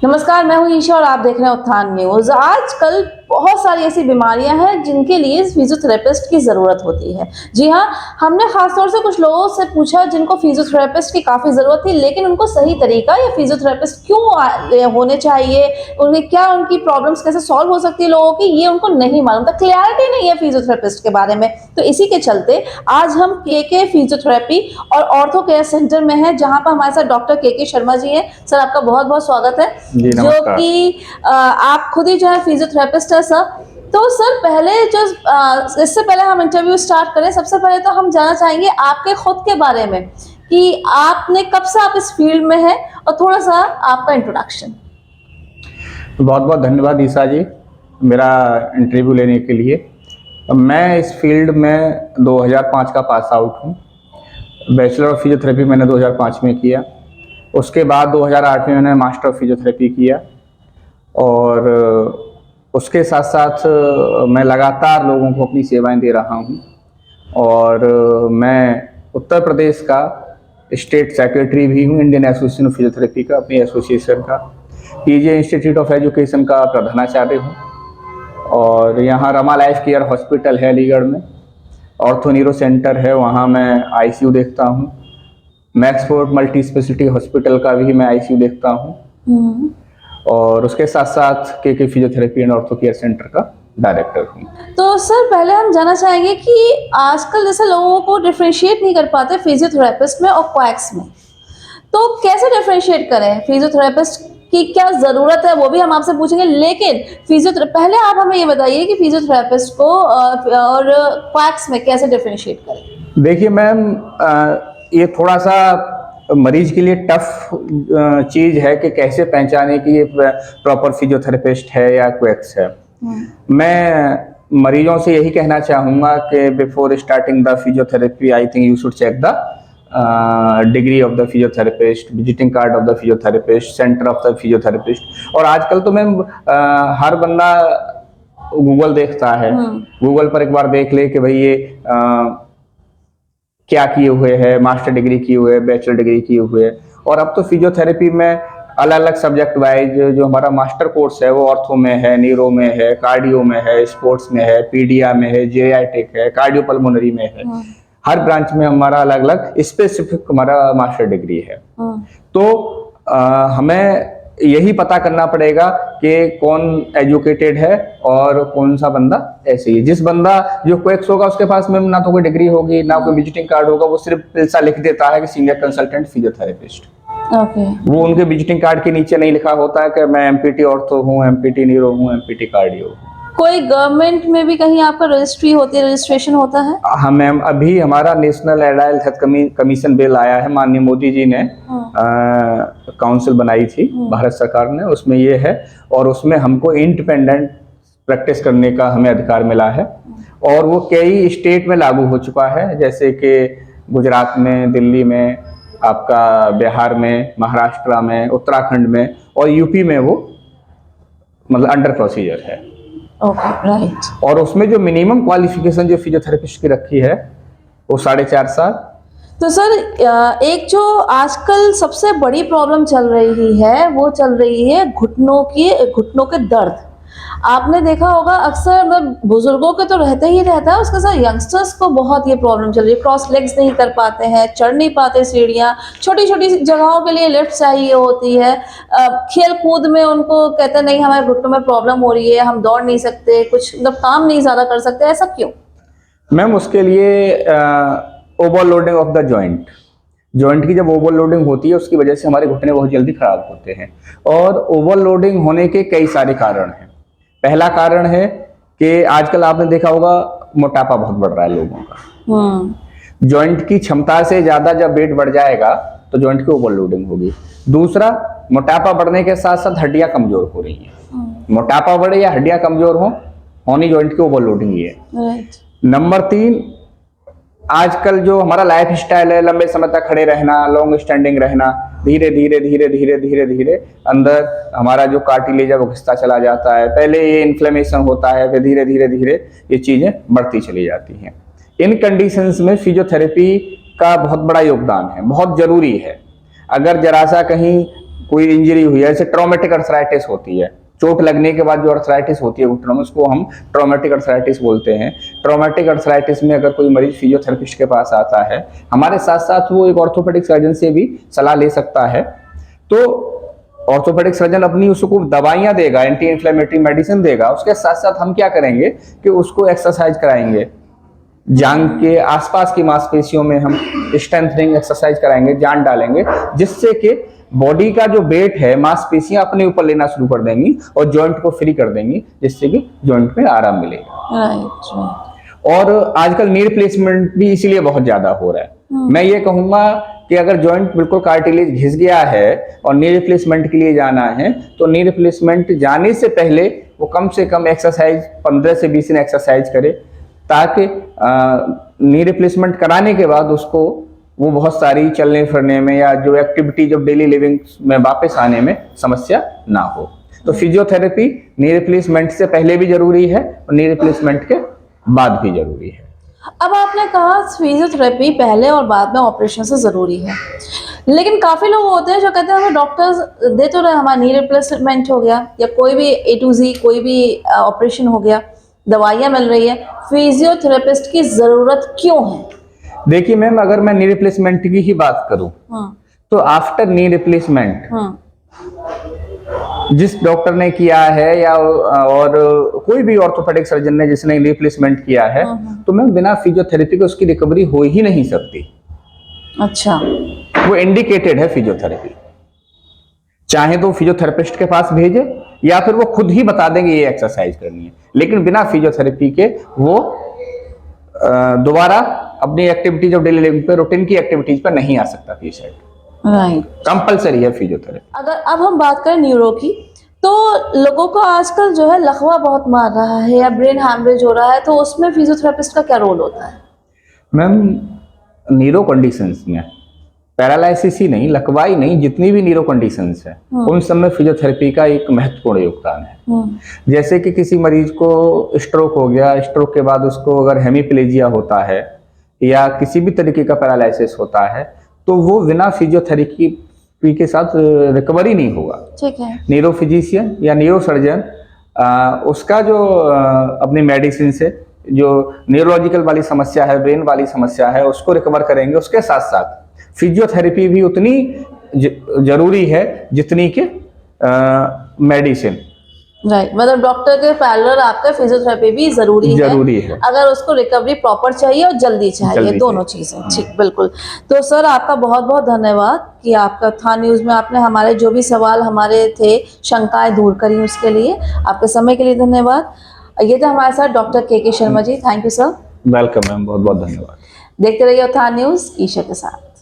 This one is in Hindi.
नमस्कार, मैं हूं ईशा और आप देख रहे हैं उत्थान न्यूज। आजकल बहुत सारी ऐसी बीमारियां हैं जिनके लिए फिजियोथेरेपिस्ट की जरूरत होती है। जी हाँ, हमने खासतौर से कुछ लोगों से पूछा जिनको फिजियोथेरेपिस्ट की काफी जरूरत थी, लेकिन उनको सही तरीका या फिजियोथेरेपिस्ट क्यों होने चाहिए, उन्हें क्या उनकी प्रॉब्लम्स कैसे सॉल्व हो सकती है लोगों की, ये उनको नहीं मालूम था। क्लैरिटी नहीं है फिजियोथेरेपिस्ट के बारे में। तो इसी के चलते आज हम के फिजियोथेरेपी और ऑर्थो केयर सेंटर में है, जहां पर हमारे साथ डॉक्टर के शर्मा जी हैं। सर, आपका बहुत बहुत स्वागत है। जी, जो नमस्कार। कि आप खुद ही जो है फिजियोथेरेपिस्ट है सर। तो सर, पहले जो इससे पहले हम इंटरव्यू स्टार्ट करें, सबसे पहले तो हम जानना चाहेंगे आपके खुद के बारे में कि आपने कब से आप इस फील्ड में हैं, और थोड़ा सा आपका इंट्रोडक्शन। बहुत बहुत धन्यवाद ईशा जी, मेरा इंटरव्यू लेने के लिए। मैं इस फील्ड में 2005 का पास आउट हूँ। बैचलर ऑफ फिजियोथेरेपी मैंने 2005 में किया। उसके बाद 2008 में मैंने मास्टर ऑफ फिजियोथेरेपी किया, और उसके साथ साथ मैं लगातार लोगों को अपनी सेवाएं दे रहा हूँ। और मैं उत्तर प्रदेश का स्टेट सेक्रेटरी भी हूँ, इंडियन एसोसिएशन ऑफ फिजियोथेरेपी का, अपनी एसोसिएशन का। पीजे इंस्टीट्यूट ऑफ एजुकेशन का प्रधानाचार्य हूँ। और यहाँ रमा लाइफ केयर हॉस्पिटल है अलीगढ़ में, ऑर्थो न्यूरो सेंटर है, वहाँ मैं आईसीयू देखता हूँ। मैक्सफोर्ड मल्टी स्पेशलिटी हॉस्पिटल का भी मैं आईसीयू देखता हूँ। और उसके साथ साथ के physiotherapy and ortho care centre का डायरेक्टर हूँ। तो सर, पहले हम जानना चाहेंगे कि आजकल जैसे लोगों को डिफरेंशिएट नहीं कर पाते फिजियोथेरेपिस्ट में और क्वैक्स में, तो कैसे डिफरेंशिएट करें? फिजियोथेरेपिस्ट की क्या जरूरत है वो भी हम आपसे पूछेंगे, लेकिन पहले आप हमें ये बताइए कि फिजियोथेरेपिस्ट को और क्वैक्स में कैसे डिफरेंशिएट करें। देखिए मैम, ये थोड़ा सा मरीज के लिए टफ चीज है कि कैसे पहचाने कि ये प्रॉपर फिजियोथेरेपिस्ट है या क्वैक्स है। मैं मरीजों से यही कहना चाहूँगा कि before starting the physiotherapy I think you should check the degree of the physiotherapist, visiting card of the physiotherapist, centre of the physiotherapist. और आजकल तो मैम हर बंदा गूगल देखता है। गूगल पर एक बार देख ले कि भाई ये क्या किए हुए है, मास्टर डिग्री किए हुए, बैचलर डिग्री किए हुए। और अब तो फिजियोथेरेपी में अलग अलग सब्जेक्ट वाइज जो हमारा मास्टर कोर्स है वो ऑर्थो में है, न्यूरो में है, कार्डियो में है, स्पोर्ट्स में है, पीडिया में है, जेआईटिक है, कार्डियोपल्मोनरी में है। हर ब्रांच में हमारा अलग अलग स्पेसिफिक हमारा मास्टर डिग्री है। तो हमें यही पता करना पड़ेगा कि कौन एजुकेटेड है और कौन सा बंदा ऐसे ही। जिस बंदा जो क्वैक्स होगा उसके पास में ना तो कोई डिग्री होगी ना कोई विजिटिंग कार्ड होगा, वो सिर्फ पैसा लिख देता है कि सीनियर कंसल्टेंट फिजियोथेरेपिस्ट। वो उनके विजिटिंग कार्ड के नीचे नहीं लिखा होता है कि मैं एमपीटी ऑर्थो हूँ, एमपीटी न्यूरो हूँ, एमपीटी कार्डियो हूँ। कोई गवर्नमेंट में भी कहीं आपका रजिस्ट्री होती है, रजिस्ट्रेशन होता है? हाँ मैम, अभी हमारा national allied health commission bill आया है, माननीय मोदी जी ने काउंसिल बनाई थी भारत सरकार ने, उसमें ये है। और उसमें हमको इंडिपेंडेंट प्रैक्टिस करने का हमें अधिकार मिला है। और वो कई स्टेट में लागू हो चुका है, जैसे कि गुजरात में, दिल्ली में, आपका बिहार में, महाराष्ट्र में, उत्तराखंड में, और यूपी में वो मतलब अंडर प्रोसीजर है। Okay, right. और उसमें जो मिनिमम क्वालिफिकेशन जो फिजियोथेरेपिस्ट की रखी है वो 4.5 साल। तो सर, एक जो आजकल सबसे बड़ी प्रॉब्लम चल रही है वो चल रही है घुटनों के दर्द। आपने देखा होगा अक्सर बुजुर्गों के तो रहते ही रहता है, उसके साथ यंगस्टर्स को बहुत ये प्रॉब्लम चल रही है। क्रॉस लेग्स नहीं कर पाते हैं, चढ़ नहीं पाते सीढ़ियाँ, छोटी छोटी जगहों के लिए लिफ्ट चाहिए होती है। खेल कूद में उनको कहते हैं नहीं, हमारे घुटनों में प्रॉब्लम हो रही है, हम दौड़ नहीं सकते, कुछ मतलब काम नहीं ज्यादा कर सकते। ऐसा क्यों? मैम, उसके लिए ओवरलोडिंग ऑफ द जॉइंट की जब ओवरलोडिंग होती है उसकी वजह से हमारे घुटने बहुत जल्दी खराब होते हैं। और ओवरलोडिंग होने के कई सारे कारण हैं। पहला कारण है कि आजकल आपने देखा होगा मोटापा बहुत बढ़ रहा है लोगों का। जॉइंट की क्षमता से ज्यादा जब वेट बढ़ जाएगा तो जॉइंट की ओवरलोडिंग होगी। दूसरा, मोटापा बढ़ने के साथ साथ हड्डियां कमजोर हो रही हैं। मोटापा बढ़े या हड्डियां कमजोर होनी जॉइंट की ओवरलोडिंग ही है। नंबर 3, आजकल जो हमारा लाइफ स्टाइल है, लंबे समय तक खड़े रहना, लॉन्ग स्टैंडिंग रहना, धीरे धीरे धीरे धीरे धीरे धीरे अंदर हमारा जो कार्टिलेज है वो घिसता चला जाता है। पहले ये इन्फ्लेमेशन होता है, फिर धीरे धीरे धीरे ये चीजें बढ़ती चली जाती हैं। इन कंडीशंस में फिजियोथेरेपी का बहुत बड़ा योगदान है, बहुत जरूरी है। अगर जरा सा कहीं कोई इंजरी हुई है, जैसे ट्रॉमेटिक अर्थराइटिस होती है, चोट लगने के बाद जो अर्थराइटिस होती है घुटनों में, उसको हम ट्रॉमेटिक अर्थराइटिस बोलते हैं। ट्रॉमेटिक अर्थराइटिस में अगर कोई मरीज फिजियोथेरेपिस्ट के पास आता है, हमारे साथ साथ वो एक ऑर्थोपेडिक सर्जन से भी सलाह ले सकता है। तो ऑर्थोपेडिक सर्जन अपनी उसको दवाइयां देगा, एंटी इन्फ्लेमेटरी मेडिसिन देगा, उसके साथ साथ हम क्या करेंगे कि उसको एक्सरसाइज कराएंगे, जांघ के आसपास की मांसपेशियों में हम स्ट्रेंथनिंग एक्सरसाइज कराएंगे, जान डालेंगे, जिससे कि बॉडी का जो वेट है मांसपेशियां अपने ऊपर लेना शुरू कर देंगी और जॉइंट को फ्री कर देंगी, जिससे कि जॉइंट में आराम मिलेगा। राइट। और आजकल नी रिप्लेसमेंट भी इसीलिए बहुत ज्यादा हो रहा है। मैं ये कहूंगा कि अगर जॉइंट बिल्कुल कार्टिलेज घिस गया है और नी रिप्लेसमेंट के लिए जाना है, तो नी रिप्लेसमेंट जाने से पहले वो कम से कम एक्सरसाइज 15 से 20 दिन एक्सरसाइज करे, ताकि नी रिप्लेसमेंट कराने के बाद उसको वो बहुत सारी चलने फिरने में या जो एक्टिविटी जो डेली लिविंग में वापस आने में समस्या ना हो। तो फिजियोथेरेपी नी रिप्लेसमेंट से पहले भी जरूरी है और नी रिप्लेसमेंट के बाद भी जरूरी है। अब आपने कहा फिजियोथेरेपी पहले और बाद में ऑपरेशन से ज़रूरी है, लेकिन काफ़ी लोग होते हैं जो कहते हैं हमें डॉक्टर्स दे तो रहे, हमारा नी रिप्लेसमेंट हो गया या कोई भी A to Z कोई भी ऑपरेशन हो गया, दवाइयाँ मिल रही है, फिजियोथेरेपिस्ट की ज़रूरत क्यों है? देखिए मैम, अगर मैं नी रिप्लेसमेंट की ही बात करूं, तो आफ्टर नी रिप्लेसमेंट जिस डॉक्टर ने किया है या और कोई भी ऑर्थोपेडिक सर्जन ने जिसने रिप्लेसमेंट किया है, तो मैम बिना फिजियोथेरेपी के उसकी रिकवरी हो ही नहीं सकती। अच्छा। वो इंडिकेटेड है फिजियोथेरेपी, चाहे तो फिजियोथेरेपिस्ट के पास भेजे या फिर वो खुद ही बता देंगे ये एक्सरसाइज करनी है, लेकिन बिना फिजियोथेरेपी के वो दोबारा अपनी एक्टिविटीज ऑफ डेली लिविंग पे, रूटीन की एक्टिविटीज पे नहीं आ सकता पेशेंट। राइट। कंपलसरी है फिजियोथेरेपी। अगर अब हम बात करें न्यूरो की, तो लोगों को आजकल जो है लकवा बहुत मार रहा है या ब्रेन हैमरेज हो रहा है, तो उसमें फिजियोथेरेपिस्ट का क्या रोल होता है? मैम न्यूरो कंडीशंस में पैरालिसिस ही नहीं, लकवा ही नहीं, जितनी भी न्यूरो कंडीशंस है उन सब में फिजियोथेरेपी का एक महत्वपूर्ण योगदान है। जैसे कि किसी मरीज को स्ट्रोक हो गया, स्ट्रोक के बाद उसको अगर हेमीप्लेजिया होता है या किसी भी तरीके का पैरालिसिस होता है, तो वो बिना फिजियोथेरेपी के साथ रिकवरी नहीं होगा। ठीक है। न्यूरो फिजिशियन या न्यूरो सर्जन उसका जो अपनी मेडिसिन से जो न्यूरोलॉजिकल वाली समस्या है, ब्रेन वाली समस्या है, उसको रिकवर करेंगे। उसके साथ साथ फिजियोथेरेपी भी उतनी जरूरी है जितनी कि मेडिसिन। राइट, मतलब डॉक्टर के पैरेलल आपका फिजियोथेरेपी भी जरूरी है अगर उसको रिकवरी प्रॉपर चाहिए और जल्दी चाहिए, दोनों चीजें। ठीक, बिल्कुल। तो सर आपका बहुत बहुत धन्यवाद कि आपका उत्थान न्यूज में आपने हमारे जो भी सवाल हमारे थे, शंकाएं दूर करी, उसके लिए आपके समय के लिए धन्यवाद। ये थे हमारे साथ doctor K Sharma ji. Thank you sir. Welcome ma'am, बहुत बहुत धन्यवाद। देखते रहिए उत्थान न्यूज ईशा के साथ।